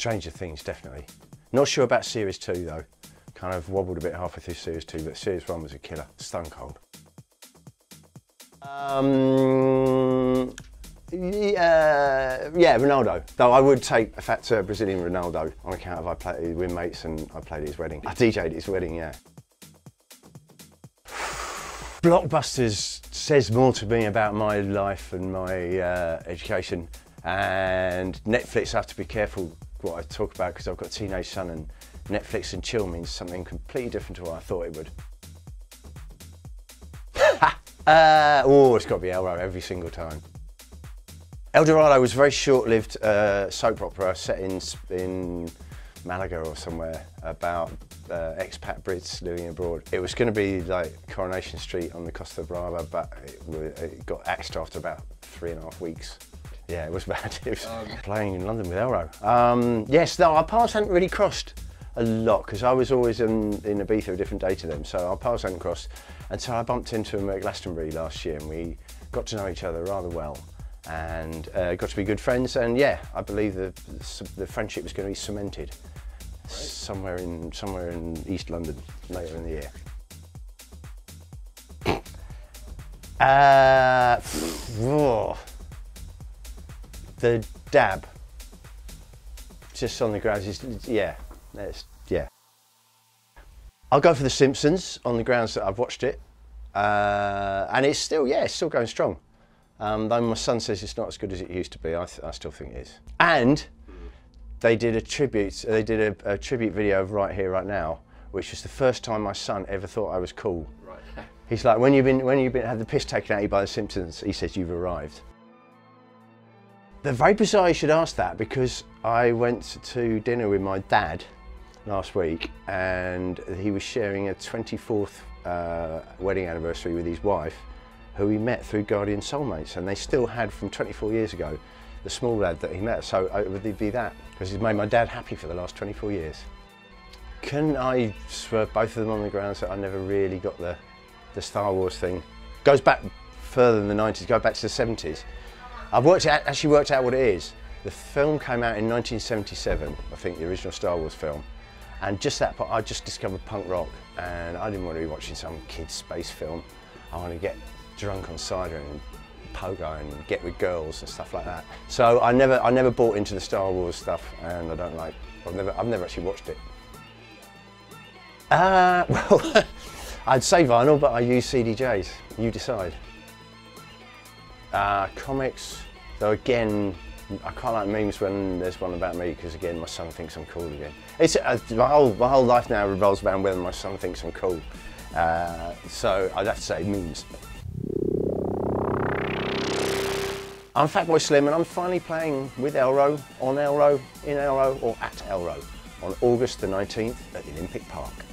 Stranger Things, definitely. Not sure about Series 2 though. Kind of wobbled a bit halfway through Series 2, but Series 1 was a killer. Stone cold. Yeah, Ronaldo. Though I would take a fat Brazilian Ronaldo on account of I played with mates and I played at his wedding. I DJ'd at his wedding, yeah. Blockbusters says more to me about my life and my education, and Netflix, I have to be careful what I talk about because I've got a teenage son, and Netflix and chill means something completely different to what I thought it would. Oh, it's got to be Elro every single time. El Dorado was a very short-lived soap opera set in Malaga or somewhere about expat Brits living abroad. It was going to be like Coronation Street on the Costa Brava, but it got axed after about 3.5 weeks. Yeah, it was bad. It was playing in London with Elro. Yes, no, our paths hadn't really crossed a lot because I was always in Ibiza a different day to them, so our paths hadn't crossed until I bumped into him at Glastonbury last year, and we got to know each other rather well and got to be good friends, and yeah, I believe the friendship was going to be cemented somewhere in East London later in the year. The dab, just on the grounds, yeah. I'll go for The Simpsons on the grounds that I've watched it, and it's still going strong. Though my son says it's not as good as it used to be, I still think it is. And they did a tribute video of Right Here, Right Now, which was the first time my son ever thought I was cool. Right. He's like, when you've had the piss taken out of you by The Simpsons, he says you've arrived. They're very bizarre you should ask that, because I went to dinner with my dad last week and he was sharing a 24th wedding anniversary with his wife, who he met through Guardian Soulmates, and they still had from 24 years ago the small lad that he met, so it would be that, because he's made my dad happy for the last 24 years. Can I swerve both of them on the grounds that I never really got the Star Wars thing? Goes back further than the 90s, go back to the 70s. I've actually worked out what it is. The film came out in 1977, I think, the original Star Wars film. And just that part, I just discovered punk rock, and I didn't want to be watching some kid's space film. I want to get drunk on cider and pogo and get with girls and stuff like that. So I never bought into the Star Wars stuff, and I don't like. I've never actually watched it. Well, I'd say vinyl, but I use CDJs. You decide. Comics, though again, I quite like memes when there's one about me, because again, my son thinks I'm cool again. It's my whole life now revolves around whether my son thinks I'm cool. So I'd have to say memes. I'm Fatboy Slim, and I'm finally playing with Elro, on Elro, in Elro, or at Elro on August the 19th at the Olympic Park.